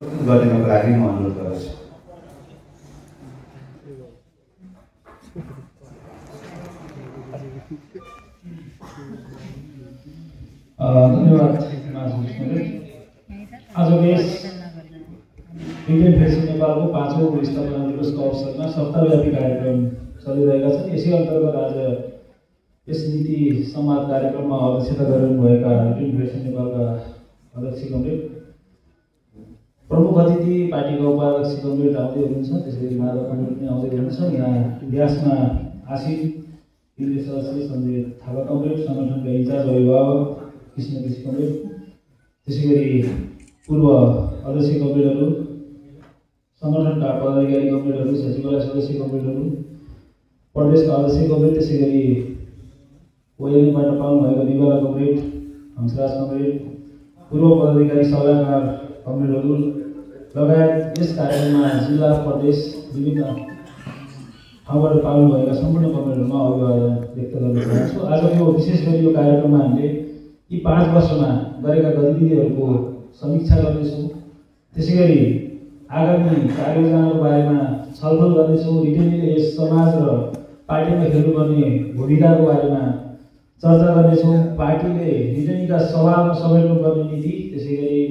गर्नको लागि म अनुरोध गर्छु। धन्यवाद आज यस इन्डियन फेसन नेपालको 5औं स्थापना दिवसको अवसरमा सप्ताहव्यापी कार्यक्रम चलिरहेका छन्। यसै अन्तर्गत आज यस नीति संवाद कार्यक्रममा अध्यक्षता गरिरहनुभएका इन्डियन फेसन नेपालका अध्यक्ष कमरेड, प्रमुख अतिथि पार्टीका उपाध्यक्ष कमरेड आउँदै हुनुहुन्छ, त्यसैगरी माधव कमरेड पनि आउँदै हुनुहुन्छ। यहाँ व्यासमा आसीन केन्द्रीय सदस्य सञ्जय थापा कमरेड, सङ्गठनका इन्चार्ज अभिभावक कृष्ण केसी कमरेड, त्यसैगरी पूर्व अध्यक्ष कमरेडहरू, सङ्गठनका पदाधिकारी कमरेडहरू, सचिवालय सदस्य कमरेडहरू, प्रदेशका अध्यक्ष कमरेड, त्यसैगरी ओएलएबाट पाउनुभएको निवाला कमरेड, हंसराज कमरेड, पूर्व पदाधिकारी सल्लाहकार कमरेडहरू लगायत यस कार्यक्रममा जिल्ला प्रदेश विभिन्न ठाउँबाट पाउनुभएका सम्पूर्ण कमरेडहरूमा अभिवादन व्यक्त गर्न चाहन्छु। आजको विशेष गरी यो कार्यक्रममा हामीले यी 5 वर्षमा गरेका गतिविधिहरूको समीक्षा गर्नेछौँ। त्यसैगरी आगामी कार्ययोजनाको बारेमा छलफल गर्नेछौँ। रिटेनीले यस समाज र पार्टीमा खेल्नुपर्ने भूमिकाको बारेमा चर्चा गर्नेछौँ। पार्टीले रिटेनीका सवालमा समेट्नुपर्ने नीति, त्यसैगरी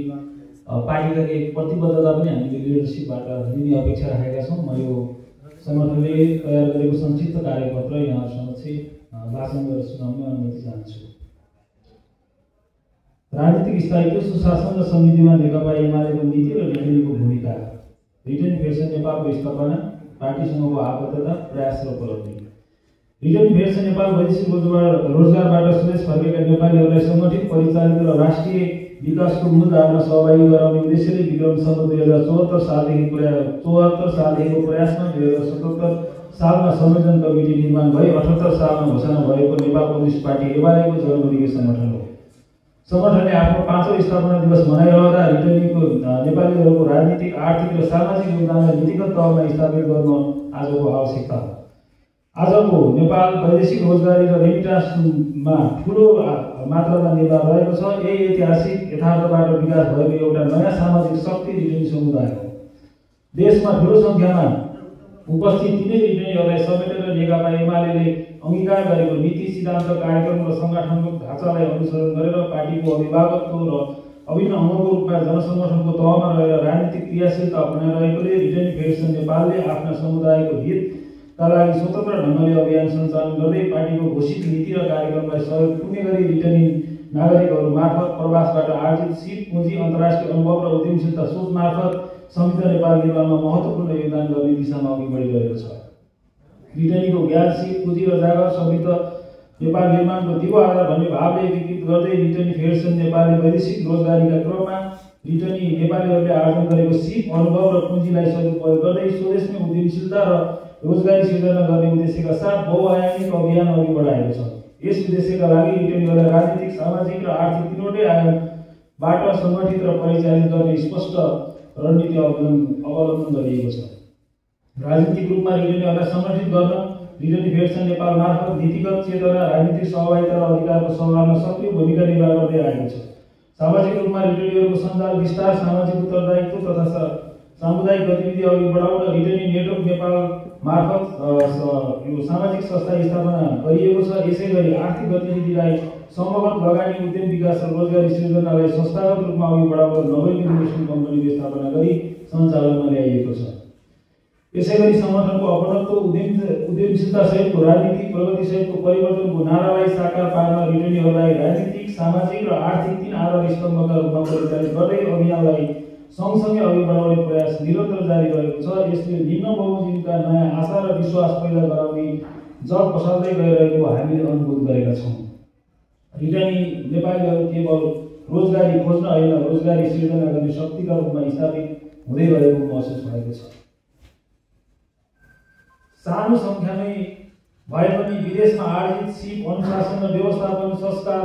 पार्टीका केही प्रतिबद्धता पनि हामीले लिडरसिपबाट लिने अपेक्षा राखेका छौँ। म यो सङ्गठनले तयार गरेको संक्षिप्त कार्यपत्र यहाँ समक्ष वाचन गरेर सुनाउने अनुमति चाहन्छु। राजनीतिक स्थायित्व, सुशासन र समृद्धिमा नेकपा एमालेको नीति र रिटेनीको भूमिका, रिटेनी फेसन नेपालको स्थापना, पार्टीसँगको आबद्धता, प्रयास र उपलब्धि। रिटेनी फेसन नेपाल वैदेशिक रोजगारबाट स्वदेश फर्केका नेपालीहरूलाई सङ्गठित, परिचालित र राष्ट्रिय विकासको मूल धारमा सहभागी गराउने उद्देश्यले विक्रम सम्वत 2074 सालदेखिको प्रयासमा 2077 सालमा संयोजन कमिटी निर्माण भई 78 सालमा घोषणा भएको नेपाल कम्युनिस्ट पार्टी एमालेको जन्मदिने सङ्गठन हो। सङ्गठनले आफ्नो 5औं स्थापना दिवस मनाइरहँदा रिटेनीको नेपालीहरूको राजनीतिक, आर्थिक र सामाजिक योगदानलाई नीतिगत तहमा स्थापित गर्न आजको आवश्यकता हो। आजको नेपाल वैदेशिक रोजगारी र रेमिटान्समा ठुलो मात्रामा निर्भर रहेको छ। यही ऐतिहासिक यथार्थबाट विकास भएको एउटा नयाँ सामाजिक शक्ति रिटेनी समुदाय हो। देशमा ठुलो सङ्ख्यामा उपस्थित तिनै रिटेनीहरूलाई समेटेर नेकपा एमाले अङ्गीकार गरेको नीति, सिद्धान्त, कार्यक्रम र सङ्गठनको ढाँचालाई अनुसरण गरेर पार्टीको अभिभावकत्व र अभिन्न अङ्गको रूपमा जनसङ्गठनको तहमा रहेर राजनीतिक क्रियाशीलता अपनाइरहेकोले रिटेनी फेसन नेपालले आफ्ना समुदायको हितका लागि स्वतन्त्र ढङ्गले अभियान सञ्चालन गर्दै पार्टीको घोषित नीति र कार्यक्रमलाई सहयोग पुग्ने गरी रिटेनी नागरिकहरू मार्फत प्रवासबाट आर्जित सिप पुँजी, अन्तर्राष्ट्रिय अनुभव र उद्यमशीलता सोच मार्फत समृद्ध नेपाल निर्माणमा महत्त्वपूर्ण योगदान गर्ने दिशामा अघि बढिरहेको छ। रिटेनीको ज्ञान, सिप पुँजी र जागर समृद्ध नेपाल निर्माणको दिगो आधार भन्ने भावले एकीकृत गर्दै रिटेनी फेसन नेपालले वैदेशिक रोजगारीका क्रममा रिटेनी नेपालीहरूले आर्जन गरेको सिप, अनुभव र पुँजीलाई सदुपयोग गर्दै स्वदेशमै उद्यमशीलता र रोजगारी सिर्जना गर्ने उद्देश्यका साथ बहुआयामिक अभियान अघि बढाएको छ। यस उद्देश्यका लागि रिटेनीहरूलाई राजनीतिक, सामाजिक र आर्थिक तीनवटै आयामबाट सङ्गठित र परिचालित गर्ने स्पष्ट रणनीति अवलम्बन गरिएको छ। राजनीतिक रूपमा रिटेनीहरूलाई सङ्गठित गर्न रिटेनी फेसन नेपाल मार्फत नीतिगत चेतना, राजनीतिक सहभागिता र अधिकारको सवालमा सक्रिय भूमिका निर्वाह गर्दै आएको छ। सामाजिक रूपमा रिटेनीहरूको सञ्जाल विस्तार, सामाजिक उत्तरदायित्व तथा सामुदायिक गतिविधि अघि बढाउन रिटेनी नेटवर्क नेपाल मार्फत यो सामाजिक संस्था स्थापना गरिएको छ। यसै गरी आर्थिक गतिविधिलाई सम्भवत लगानी, उद्यम विकास र रोजगारी सृजनालाई संस्थागत रूपमा अघि बढाउन नोबेल इन्भेस्टमेन्ट कम्पनीको स्थापना गरी सञ्चालनमा ल्याइएको छ। यसै गरी सङ्गठनको अपनत्व, उद्यमशीलता सहितको राजनीतिक प्रगति सहितको परिवर्तनको नारालाई साकार पार्न रिटेनीहरूलाई राजनीतिक, सामाजिक र आर्थिक 3 आधार स्तम्भका रूपमा परिचालित गर्दै अभियानलाई सँगसँगै अघि बढाउने प्रयास निरन्तर जारी रहेको छ। यसले निम्न बहुजीवका नयाँ आशा र विश्वास पैदा गराउने जग पसाल्दै गइरहेको हामीले अनुभूत गरेका छौँ। रिटेनी नेपालीहरू केवल रोजगारी खोज्न होइन, रोजगारी सिर्जना गर्ने शक्तिका रूपमा स्थापित हुँदै गएको महसुस भएको छ। सानो सङ्ख्यामै भए पनि विदेशमा आर्जित सिप, अनुशासन र व्यवस्थापन संस्कार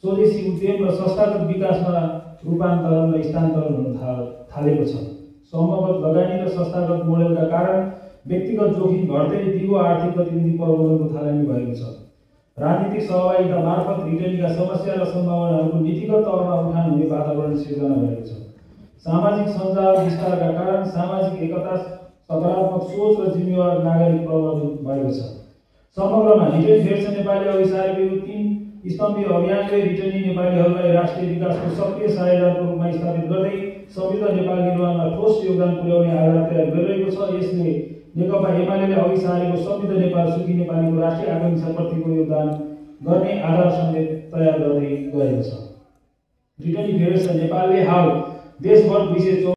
स्वदेशी उद्यम र संस्थागत विकासमा रूपान्तरण र स्थानान्तरण हुन थालेको छ। सम्भवत लगानी र संस्थागत मोडेलका कारण व्यक्तिगत जोखिम घट्दै दिगो आर्थिक गतिविधि प्रबन्धनको थालनी भएको छ। राजनीतिक सहभागिता मार्फत रिटेनीका समस्या र सम्भावनाहरूको नीतिगत तहमा उठान हुने वातावरण सिर्जना भएको छ। सामाजिक सञ्जाल विस्तारका कारण सामाजिक एकता, सकारात्मक सोच र जिम्मेवार नागरिक प्रवर्धन भएको छ। समग्रमा रिटेन फेडरेसन नेपालले अघि सारेको यो 3 स्तम्भीय अभियानले रिटेनी नेपालीहरूलाई राष्ट्रिय विकासको सक्रिय साझेदारको रूपमा स्थापित गर्दै समृद्ध नेपाल निर्माणमा ठोस योगदान पुर्याउने आधार तयार गरिरहेको छ। यसले नेकपा एमाले अघि सारेको समृद्ध नेपाल सुखी नेपालीको राष्ट्रिय आकांक्षाप्रतिको योगदान गर्ने आधार समेत तयार गर्दै गएको छ। रिटेनी फेडरेसन नेपालले हाल देशभर विशेष